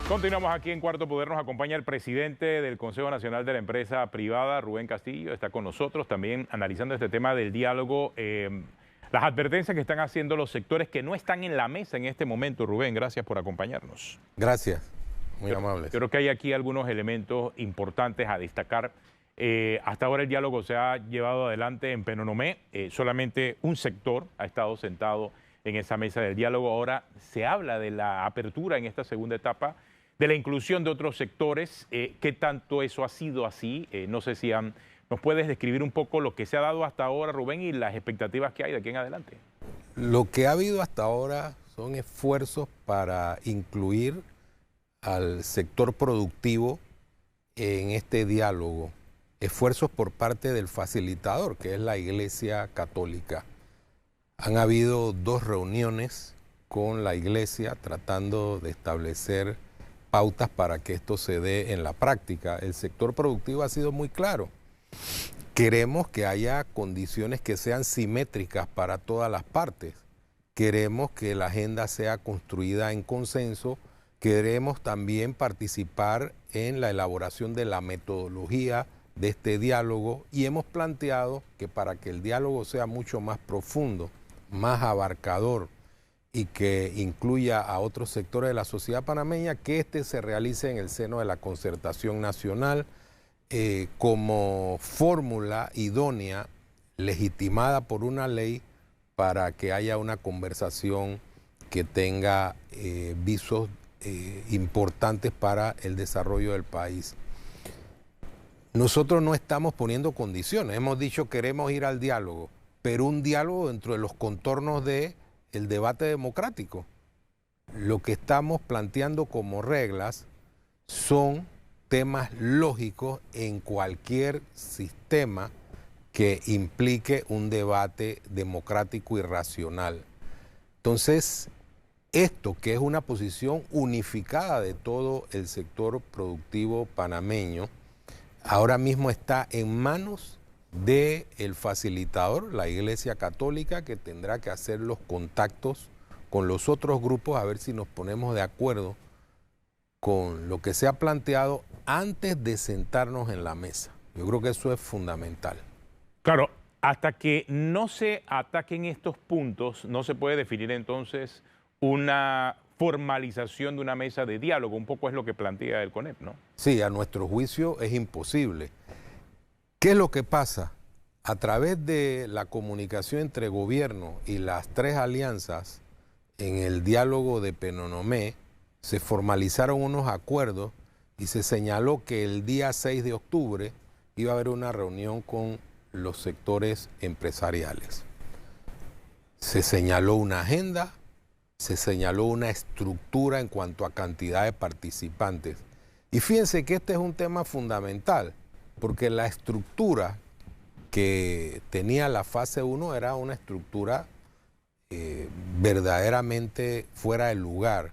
Continuamos aquí en Cuarto Poder. Nos acompaña el presidente del Consejo Nacional de la Empresa Privada, Rubén Castillo. Está con nosotros también analizando este tema del diálogo. Las advertencias que están haciendo los sectores que no están en la mesa en este momento. Rubén, gracias por acompañarnos. Gracias, muy amables. Yo creo que hay aquí algunos elementos importantes a destacar. Hasta ahora el diálogo se ha llevado adelante en Penonomé. Solamente un sector ha estado sentado en esa mesa del diálogo. Ahora se habla de la apertura en esta segunda etapa, de la inclusión de otros sectores. ¿Qué tanto eso ha sido así? No sé si nos puedes describir un poco lo que se ha dado hasta ahora, Rubén, y las expectativas que hay de aquí en adelante. Lo que ha habido hasta ahora son esfuerzos para incluir al sector productivo en este diálogo. Esfuerzos por parte del facilitador, que es la Iglesia Católica. Han habido 2 reuniones con la Iglesia tratando de establecer pautas para que esto se dé en la práctica. El sector productivo ha sido muy claro. Queremos que haya condiciones que sean simétricas para todas las partes. Queremos que la agenda sea construida en consenso. Queremos también participar en la elaboración de la metodología de este diálogo y hemos planteado que para que el diálogo sea mucho más profundo, más abarcador y que incluya a otros sectores de la sociedad panameña, que este se realice en el seno de la concertación nacional como fórmula idónea, legitimada por una ley, para que haya una conversación que tenga visos importantes para el desarrollo del país. Nosotros no estamos poniendo condiciones, hemos dicho queremos ir al diálogo, pero un diálogo dentro de los contornos del debate democrático. Lo que estamos planteando como reglas son temas lógicos en cualquier sistema que implique un debate democrático y racional. Entonces, esto que es una posición unificada de todo el sector productivo panameño, ahora mismo está en manos del facilitador, la Iglesia Católica, que tendrá que hacer los contactos con los otros grupos a ver si nos ponemos de acuerdo con lo que se ha planteado antes de sentarnos en la mesa. Yo creo que eso es fundamental. Claro, hasta que no se ataquen estos puntos, no se puede definir entonces una formalización de una mesa de diálogo. Un poco es lo que plantea el CONEP, ¿no? Sí, a nuestro juicio es imposible. ¿Qué es lo que pasa? A través de la comunicación entre gobierno y las 3 alianzas en el diálogo de Penonomé, se formalizaron unos acuerdos y se señaló que el día 6 de octubre iba a haber una reunión con los sectores empresariales. Se señaló una agenda, se señaló una estructura en cuanto a cantidad de participantes. Y fíjense que este es un tema fundamental, porque la estructura que tenía la fase 1 era una estructura verdaderamente fuera de lugar.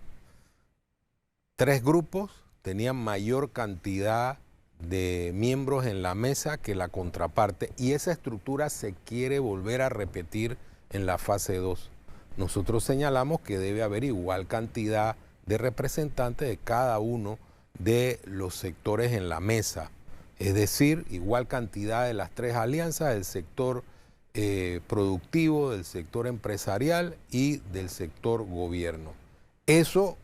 3 grupos tenían mayor cantidad de miembros en la mesa que la contraparte y esa estructura se quiere volver a repetir en la fase 2. Nosotros señalamos que debe haber igual cantidad de representantes de cada uno de los sectores en la mesa, es decir, igual cantidad de las 3 alianzas, del sector productivo, del sector empresarial y del sector gobierno. Eso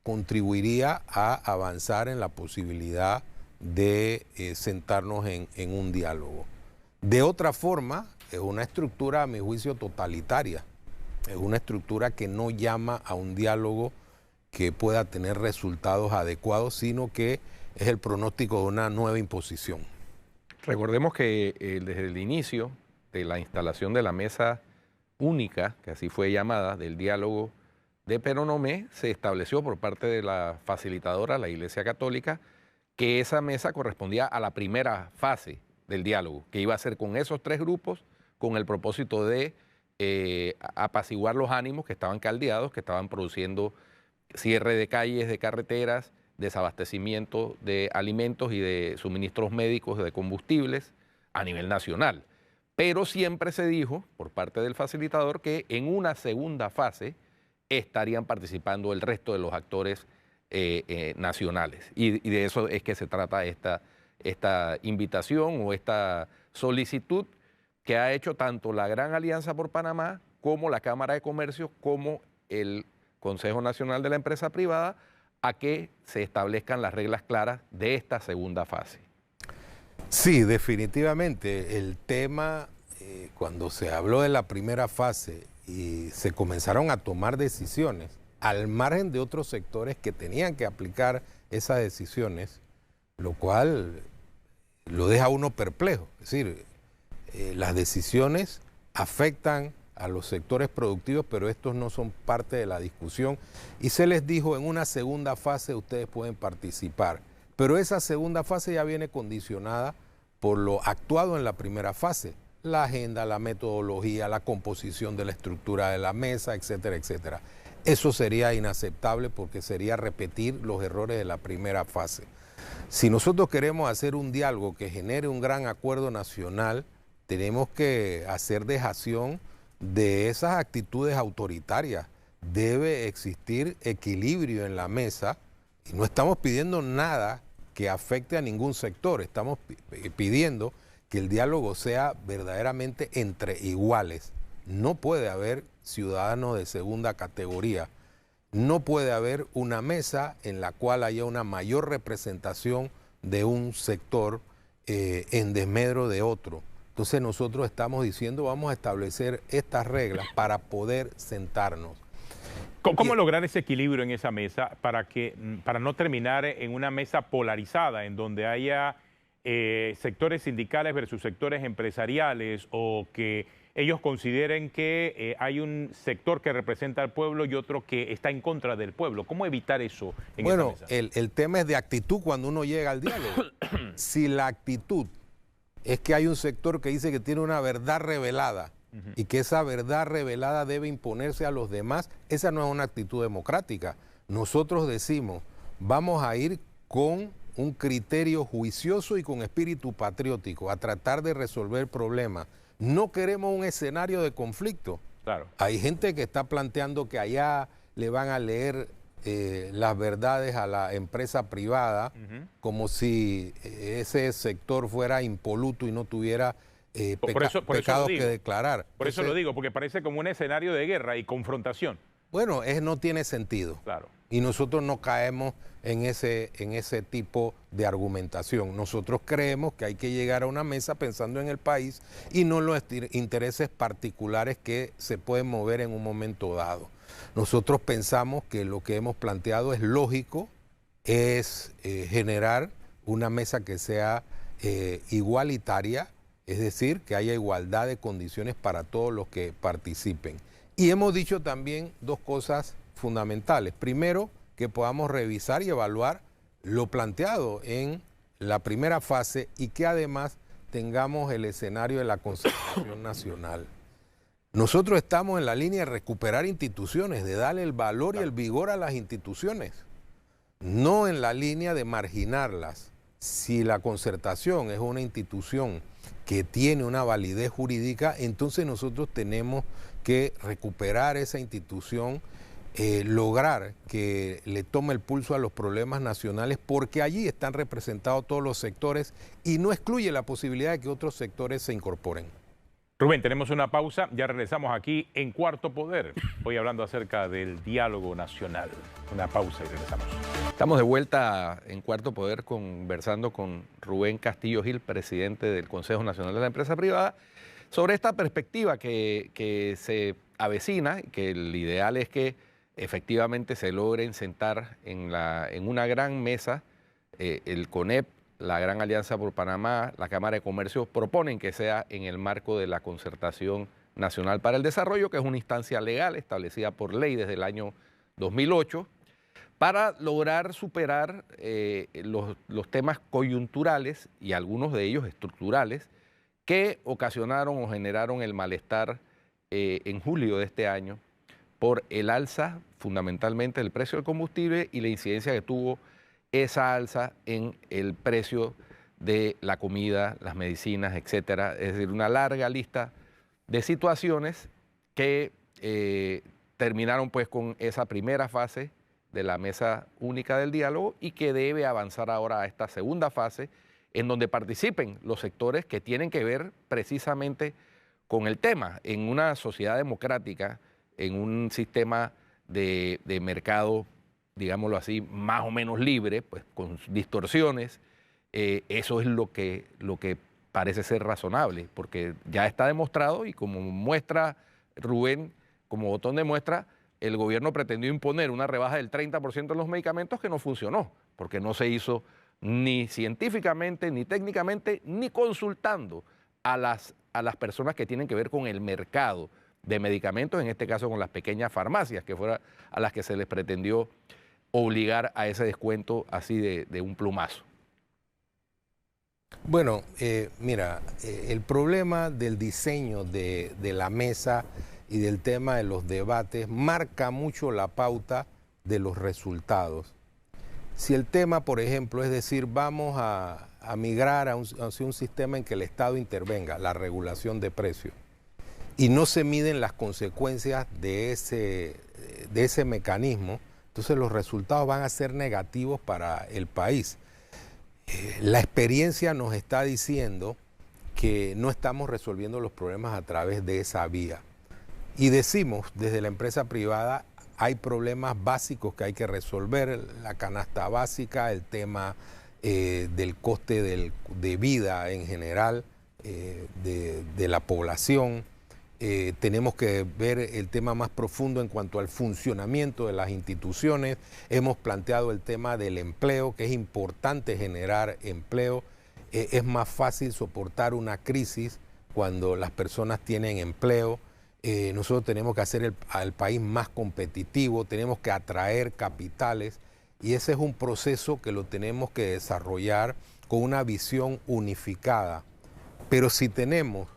contribuiría a avanzar en la posibilidad de sentarnos en un diálogo. De otra forma, es una estructura, a mi juicio, totalitaria. Es una estructura que no llama a un diálogo que pueda tener resultados adecuados, sino que es el pronóstico de una nueva imposición. Recordemos que desde el inicio de la instalación de la mesa única, que así fue llamada, del diálogo de Penonomé, se estableció por parte de la facilitadora, la Iglesia Católica, que esa mesa correspondía a la primera fase del diálogo, que iba a ser con esos 3 grupos, con el propósito de apaciguar los ánimos que estaban caldeados, que estaban produciendo cierre de calles, de carreteras, desabastecimiento de alimentos y de suministros médicos, de combustibles a nivel nacional. Pero siempre se dijo, por parte del facilitador, que en una segunda fase estarían participando el resto de los actores nacionales. Y de eso es que se trata esta invitación o esta solicitud que ha hecho tanto la Gran Alianza por Panamá como la Cámara de Comercio como el Consejo Nacional de la Empresa Privada a que se establezcan las reglas claras de esta segunda fase. Sí, definitivamente. El tema, cuando se habló de la primera fase y se comenzaron a tomar decisiones, al margen de otros sectores que tenían que aplicar esas decisiones, lo cual lo deja a uno perplejo. Es decir, las decisiones afectan a los sectores productivos, pero estos no son parte de la discusión. Y se les dijo, en una segunda fase ustedes pueden participar. Pero esa segunda fase ya viene condicionada por lo actuado en la primera fase. La agenda, la metodología, la composición de la estructura de la mesa, etcétera, etcétera. Eso sería inaceptable porque sería repetir los errores de la primera fase. Si nosotros queremos hacer un diálogo que genere un gran acuerdo nacional, tenemos que hacer dejación de esas actitudes autoritarias. Debe existir equilibrio en la mesa y no estamos pidiendo nada que afecte a ningún sector. Estamos pidiendo que el diálogo sea verdaderamente entre iguales. No puede haber ciudadanos de segunda categoría. No puede haber una mesa en la cual haya una mayor representación de un sector en desmedro de otro. Entonces nosotros estamos diciendo, vamos a establecer estas reglas para poder sentarnos. ¿Cómo lograr ese equilibrio en esa mesa para no terminar en una mesa polarizada en donde haya sectores sindicales versus sectores empresariales, o que ellos consideren que hay un sector que representa al pueblo y otro que está en contra del pueblo? ¿Cómo evitar eso en esa mesa? Bueno, el tema es de actitud cuando uno llega al diálogo. Si la actitud es que hay un sector que dice que tiene una verdad revelada y que esa verdad revelada debe imponerse a los demás, esa no es una actitud democrática. Nosotros decimos, vamos a ir con un criterio juicioso y con espíritu patriótico a tratar de resolver problemas. No queremos un escenario de conflicto. Claro. Hay gente que está planteando que allá le van a leer las verdades a la empresa privada, como si ese sector fuera impoluto y no tuviera pecados que declarar. Por eso lo digo, porque parece como un escenario de guerra y confrontación. Bueno, no tiene sentido. Claro. Y nosotros no caemos en ese tipo de argumentación. Nosotros creemos que hay que llegar a una mesa pensando en el país y no en los intereses particulares que se pueden mover en un momento dado. Nosotros pensamos que lo que hemos planteado es lógico, es generar una mesa que sea igualitaria, es decir, que haya igualdad de condiciones para todos los que participen. Y hemos dicho también dos cosas fundamentales. Primero, que podamos revisar y evaluar lo planteado en la primera fase y que además tengamos el escenario de la concertación nacional. Nosotros estamos en la línea de recuperar instituciones, de darle el valor y el vigor a las instituciones, no en la línea de marginarlas. Si la concertación es una institución que tiene una validez jurídica, entonces nosotros tenemos que recuperar esa institución, lograr que le tome el pulso a los problemas nacionales, porque allí están representados todos los sectores y no excluye la posibilidad de que otros sectores se incorporen. Rubén, tenemos una pausa, ya regresamos aquí en Cuarto Poder, hoy hablando acerca del diálogo nacional. Una pausa y regresamos. Estamos de vuelta en Cuarto Poder conversando con Rubén Castillo Gil, presidente del Consejo Nacional de la Empresa Privada, sobre esta perspectiva que se avecina, que el ideal es que efectivamente se logren sentar en una gran mesa. El CONEP, la Gran Alianza por Panamá, la Cámara de Comercio proponen que sea en el marco de la Concertación Nacional para el Desarrollo, que es una instancia legal establecida por ley desde el año 2008, para lograr superar los temas coyunturales y algunos de ellos estructurales que ocasionaron o generaron el malestar en julio de este año por el alza fundamentalmente del precio del combustible y la incidencia que tuvo esa alza en el precio de la comida, las medicinas, etcétera. Es decir, una larga lista de situaciones que terminaron pues con esa primera fase de la mesa única del diálogo y que debe avanzar ahora a esta segunda fase en donde participen los sectores que tienen que ver precisamente con el tema. En una sociedad democrática, en un sistema de mercado, digámoslo así, más o menos libre, pues con distorsiones, eso es lo que parece ser razonable, porque ya está demostrado y como muestra Rubén, como botón de muestra, el gobierno pretendió imponer una rebaja del 30% en los medicamentos que no funcionó, porque no se hizo ni científicamente, ni técnicamente, ni consultando a las personas que tienen que ver con el mercado de medicamentos, en este caso con las pequeñas farmacias, que fueron a las que se les pretendió obligar a ese descuento así de un plumazo. Bueno, mira, el problema del diseño de la mesa y del tema de los debates marca mucho la pauta de los resultados. Si el tema, por ejemplo, es decir, vamos a migrar hacia un sistema en que el Estado intervenga, la regulación de precios, y no se miden las consecuencias de ese mecanismo, entonces los resultados van a ser negativos para el país. La experiencia nos está diciendo que no estamos resolviendo los problemas a través de esa vía. Y decimos, desde la empresa privada, hay problemas básicos que hay que resolver, la canasta básica, el tema del coste de vida en general de la población. Tenemos que ver el tema más profundo en cuanto al funcionamiento de las instituciones. Hemos planteado el tema del empleo, que es importante generar empleo. Es más fácil soportar una crisis cuando las personas tienen empleo. Nosotros tenemos que hacer al país más competitivo, tenemos que atraer capitales y ese es un proceso que lo tenemos que desarrollar con una visión unificada. Pero si tenemos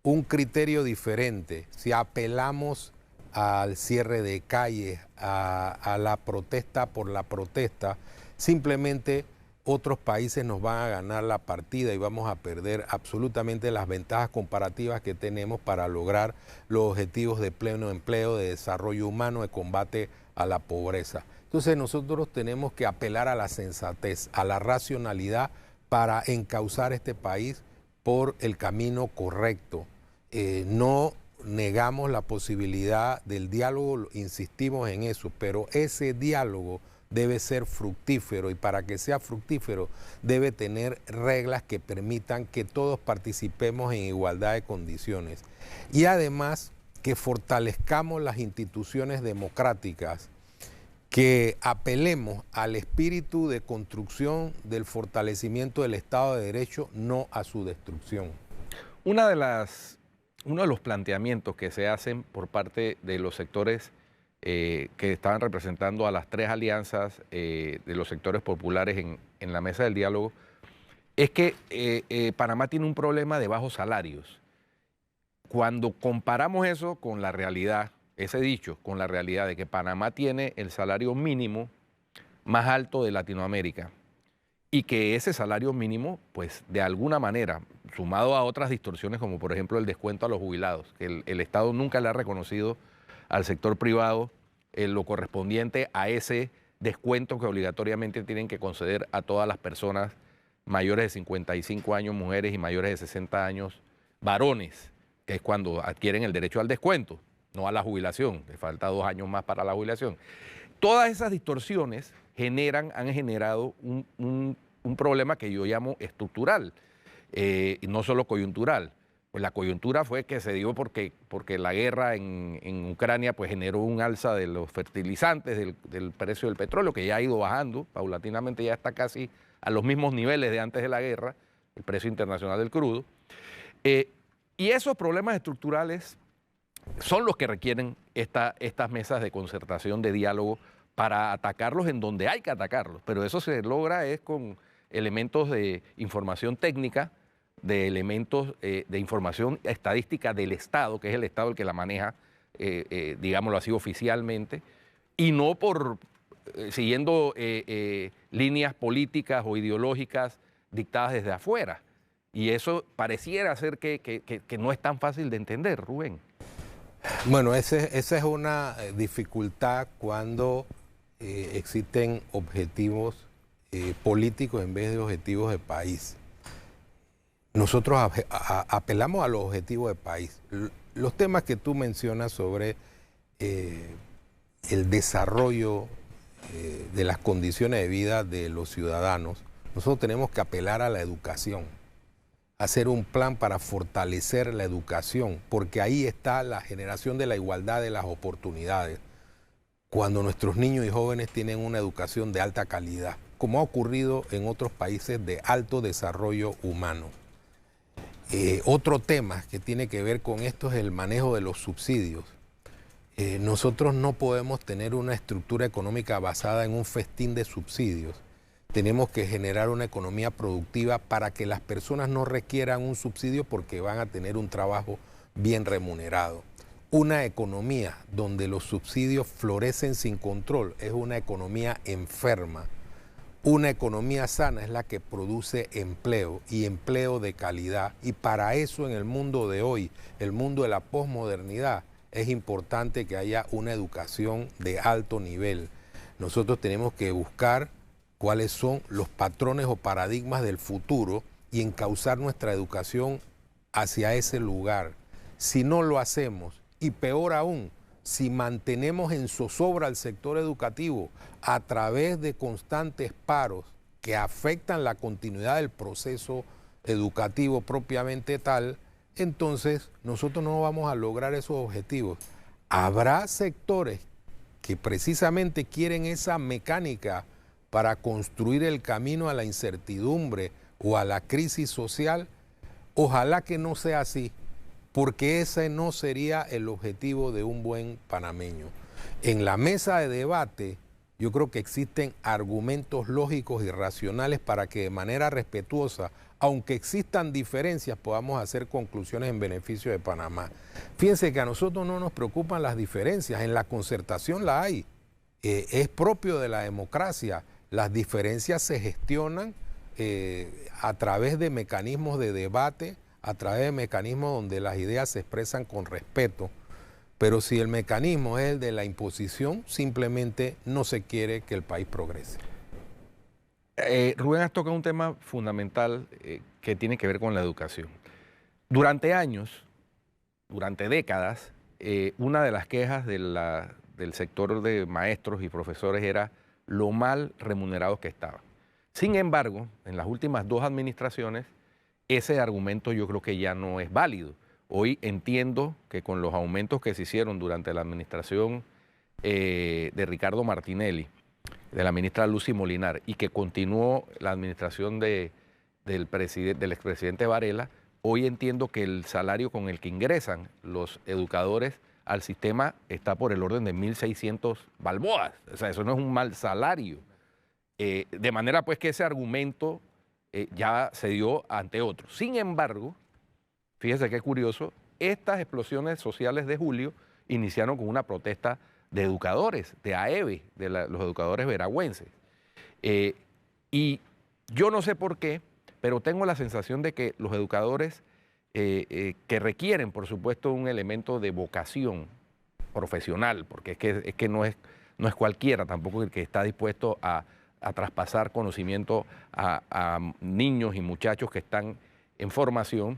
un criterio diferente, si apelamos al cierre de calles, a la protesta por la protesta, simplemente otros países nos van a ganar la partida y vamos a perder absolutamente las ventajas comparativas que tenemos para lograr los objetivos de pleno empleo, de desarrollo humano, de combate a la pobreza. Entonces nosotros tenemos que apelar a la sensatez, a la racionalidad para encauzar este país por el camino correcto. No negamos la posibilidad del diálogo, insistimos en eso, pero ese diálogo debe ser fructífero y para que sea fructífero debe tener reglas que permitan que todos participemos en igualdad de condiciones y además que fortalezcamos las instituciones democráticas, que apelemos al espíritu de construcción del fortalecimiento del Estado de Derecho, no a su destrucción. Uno de los planteamientos que se hacen por parte de los sectores que estaban representando a las tres alianzas de los sectores populares en la mesa del diálogo, es que Panamá tiene un problema de bajos salarios. Cuando comparamos eso con la realidad, ese dicho, con la realidad de que Panamá tiene el salario mínimo más alto de Latinoamérica y que ese salario mínimo, pues de alguna manera, sumado a otras distorsiones como por ejemplo el descuento a los jubilados, que el Estado nunca le ha reconocido al sector privado lo correspondiente a ese descuento que obligatoriamente tienen que conceder a todas las personas mayores de 55 años, mujeres y mayores de 60 años, varones, que es cuando adquieren el derecho al descuento, no a la jubilación, le falta 2 años más para la jubilación. Todas esas distorsiones han generado un problema que yo llamo estructural, y no solo coyuntural. Pues la coyuntura fue que se dio porque la guerra en Ucrania pues generó un alza de los fertilizantes, del precio del petróleo, que ya ha ido bajando, paulatinamente ya está casi a los mismos niveles de antes de la guerra, el precio internacional del crudo. Y esos problemas estructurales son los que requieren estas mesas de concertación, de diálogo, para atacarlos en donde hay que atacarlos. Pero eso se logra es con elementos de información técnica, de elementos de información estadística del Estado, que es el Estado el que la maneja, digámoslo así, oficialmente, y no siguiendo líneas políticas o ideológicas dictadas desde afuera. Y eso pareciera ser que no es tan fácil de entender, Rubén. Bueno, esa es una dificultad cuando existen objetivos políticos en vez de objetivos de país. Nosotros apelamos a los objetivos de país. Los temas que tú mencionas sobre el desarrollo de las condiciones de vida de los ciudadanos, nosotros tenemos que apelar a la educación, hacer un plan para fortalecer la educación, porque ahí está la generación de la igualdad de las oportunidades. Cuando nuestros niños y jóvenes tienen una educación de alta calidad, como ha ocurrido en otros países de alto desarrollo humano. Otro tema que tiene que ver con esto es el manejo de los subsidios. Nosotros no podemos tener una estructura económica basada en un festín de subsidios. Tenemos que generar una economía productiva para que las personas no requieran un subsidio porque van a tener un trabajo bien remunerado. Una economía donde los subsidios florecen sin control es una economía enferma. Una economía sana es la que produce empleo y empleo de calidad. Y para eso en el mundo de hoy, el mundo de la posmodernidad, es importante que haya una educación de alto nivel. Nosotros tenemos que buscar cuáles son los patrones o paradigmas del futuro y encauzar nuestra educación hacia ese lugar. Si no lo hacemos, y peor aún, si mantenemos en zozobra al sector educativo a través de constantes paros que afectan la continuidad del proceso educativo propiamente tal, entonces nosotros no vamos a lograr esos objetivos. Habrá sectores que precisamente quieren esa mecánica para construir el camino a la incertidumbre o a la crisis social. Ojalá que no sea así, porque ese no sería el objetivo de un buen panameño. En la mesa de debate, yo creo que existen argumentos lógicos y racionales para que de manera respetuosa, aunque existan diferencias, podamos hacer conclusiones en beneficio de Panamá. Fíjense que a nosotros no nos preocupan las diferencias, en la concertación la hay. Es propio de la democracia. Las diferencias se gestionan a través de mecanismos de debate, a través de mecanismos donde las ideas se expresan con respeto, pero si el mecanismo es el de la imposición, simplemente no se quiere que el país progrese. Rubén, has tocado un tema fundamental que tiene que ver con la educación. Durante años, durante décadas, una de las quejas del sector de maestros y profesores era lo mal remunerados que estaban. Sin embargo, en las últimas 2 administraciones, ese argumento yo creo que ya no es válido. Hoy entiendo que con los aumentos que se hicieron durante la administración de Ricardo Martinelli, de la ministra Lucy Molinar, y que continuó la administración del expresidente Varela, hoy entiendo que el salario con el que ingresan los educadores al sistema está por el orden de 1.600 balboas. O sea, eso no es un mal salario. De manera pues que ese argumento ya se dio ante otros. Sin embargo, fíjese qué curioso, estas explosiones sociales de julio iniciaron con una protesta de educadores, de AEVE, de los educadores veragüenses. Y yo no sé por qué, pero tengo la sensación de que los educadores que requieren, por supuesto, un elemento de vocación profesional, porque es que no es cualquiera tampoco el que está dispuesto a traspasar conocimiento a niños y muchachos que están en formación.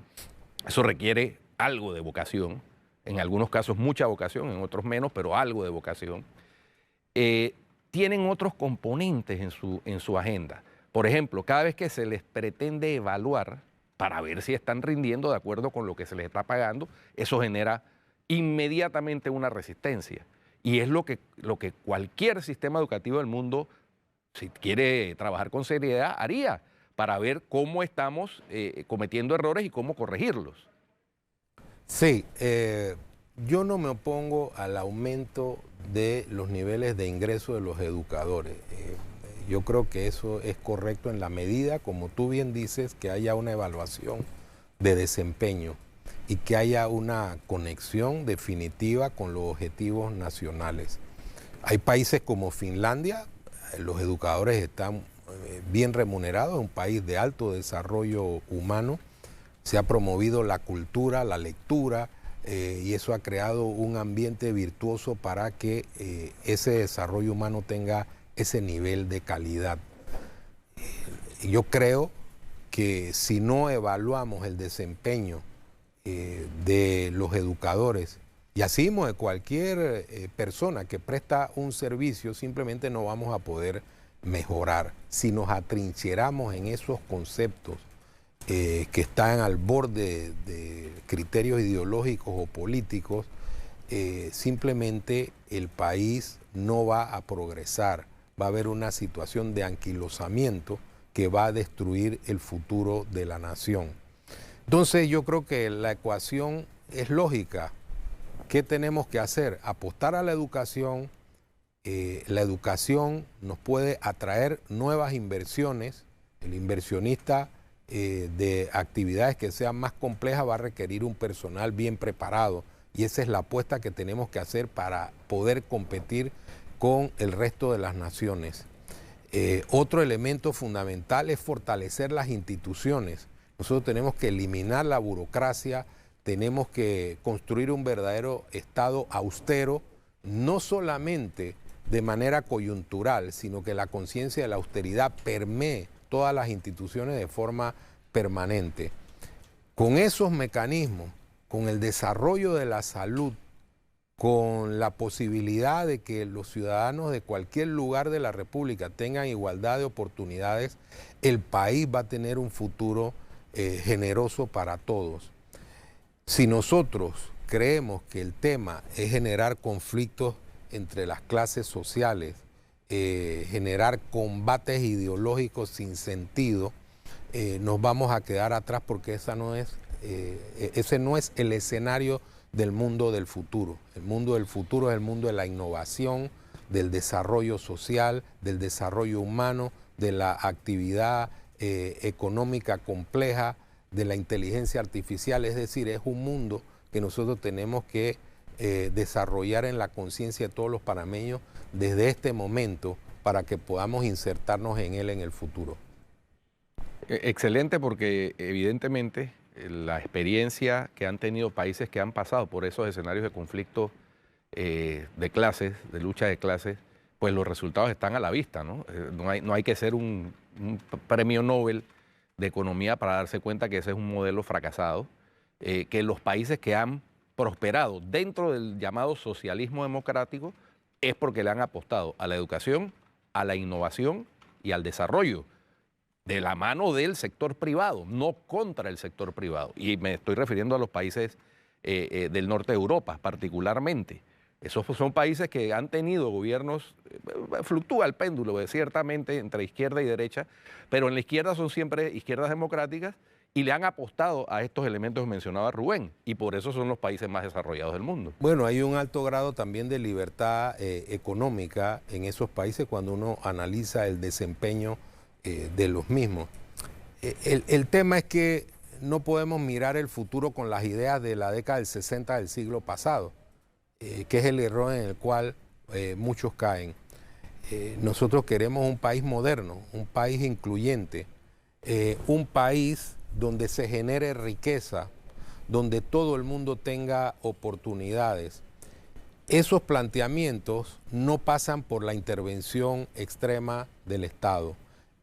Eso requiere algo de vocación, en algunos casos mucha vocación, en otros menos, pero algo de vocación. Tienen otros componentes en su agenda. Por ejemplo, cada vez que se les pretende evaluar para ver si están rindiendo de acuerdo con lo que se les está pagando, eso genera inmediatamente una resistencia. Y es lo que cualquier sistema educativo del mundo, si quiere trabajar con seriedad, haría para ver cómo estamos cometiendo errores y cómo corregirlos. Sí, yo no me opongo al aumento de los niveles de ingreso de los educadores. Yo creo que eso es correcto en la medida, como tú bien dices, que haya una evaluación de desempeño y que haya una conexión definitiva con los objetivos nacionales. Hay países como Finlandia, los educadores están bien remunerados, es un país de alto desarrollo humano, se ha promovido la cultura, la lectura, y eso ha creado un ambiente virtuoso para que ese desarrollo humano tenga ese nivel de calidad. Yo creo que si no evaluamos el desempeño de los educadores y así mismo de cualquier persona que presta un servicio, simplemente no vamos a poder mejorar. Si nos atrincheramos en esos conceptos que están al borde de criterios ideológicos o políticos, simplemente el país no va a progresar. Va a haber una situación de anquilosamiento que va a destruir el futuro de la nación. Entonces yo creo que la ecuación es lógica. ¿Qué tenemos que hacer? Apostar a la educación. La educación nos puede atraer nuevas inversiones. El inversionista de actividades que sean más complejas va a requerir un personal bien preparado y esa es la apuesta que tenemos que hacer para poder competir con el resto de las naciones. Otro elemento fundamental es fortalecer las instituciones. Nosotros tenemos que eliminar la burocracia, tenemos que construir un verdadero Estado austero, no solamente de manera coyuntural, sino que la conciencia de la austeridad permee todas las instituciones de forma permanente. Con esos mecanismos, con el desarrollo de la salud, con la posibilidad de que los ciudadanos de cualquier lugar de la República tengan igualdad de oportunidades, el país va a tener un futuro generoso para todos. Si nosotros creemos que el tema es generar conflictos entre las clases sociales, generar combates ideológicos sin sentido, nos vamos a quedar atrás porque ese no es el escenario del mundo del futuro. El mundo del futuro es el mundo de la innovación, del desarrollo social, del desarrollo humano, de la actividad económica compleja, de la inteligencia artificial. Es decir, es un mundo que nosotros tenemos que desarrollar en la conciencia de todos los panameños desde este momento para que podamos insertarnos en él en el futuro. Excelente, porque evidentemente la experiencia que han tenido países que han pasado por esos escenarios de conflicto de clases, de lucha de clases, pues los resultados están a la vista, ¿no? No hay que ser un premio Nobel de economía para darse cuenta que ese es un modelo fracasado, que los países que han prosperado dentro del llamado socialismo democrático es porque le han apostado a la educación, a la innovación y al desarrollo de la mano del sector privado, no contra el sector privado. Y me estoy refiriendo a los países del norte de Europa particularmente. Esos son países que han tenido gobiernos, fluctúa el péndulo ciertamente entre izquierda y derecha, pero en la izquierda son siempre izquierdas democráticas y le han apostado a estos elementos que mencionaba Rubén, y por eso son los países más desarrollados del mundo. Bueno, hay un alto grado también de libertad económica en esos países cuando uno analiza el desempeño de los mismos. El tema es que no podemos mirar el futuro con las ideas de la década del 60 del siglo pasado, que es el error en el cual muchos caen. Nosotros queremos un país moderno, un país incluyente, un país donde se genere riqueza, donde todo el mundo tenga oportunidades. Esos planteamientos no pasan por la intervención extrema del Estado.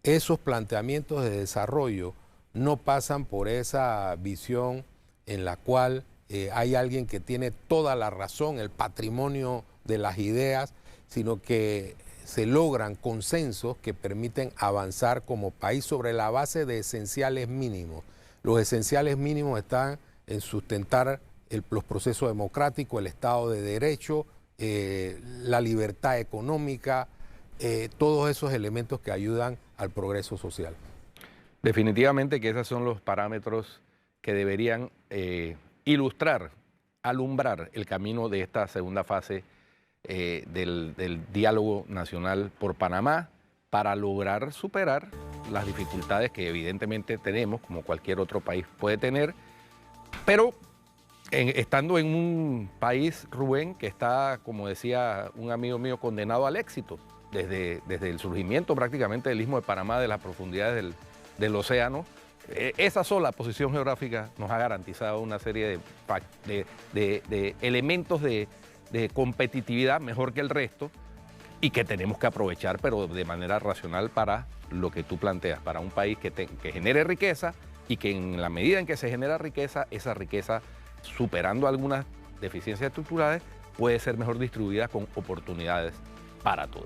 Esos planteamientos de desarrollo no pasan por esa visión en la cual hay alguien que tiene toda la razón, el patrimonio de las ideas, sino que se logran consensos que permiten avanzar como país sobre la base de esenciales mínimos. Los esenciales mínimos están en sustentar los procesos democráticos, el Estado de Derecho, la libertad económica, todos esos elementos que ayudan al progreso social. Definitivamente que esos son los parámetros que deberían ilustrar, alumbrar el camino de esta segunda fase del diálogo nacional por Panamá para lograr superar las dificultades que evidentemente tenemos, como cualquier otro país puede tener, pero estando en un país, Rubén, que está, como decía un amigo mío, condenado al éxito, desde el surgimiento prácticamente del Istmo de Panamá, de las profundidades del océano, esa sola posición geográfica nos ha garantizado una serie de elementos de competitividad mejor que el resto y que tenemos que aprovechar, pero de manera racional para lo que tú planteas, para un país que genere riqueza y que en la medida en que se genera riqueza, esa riqueza, superando algunas deficiencias estructurales, puede ser mejor distribuida con oportunidades para todos.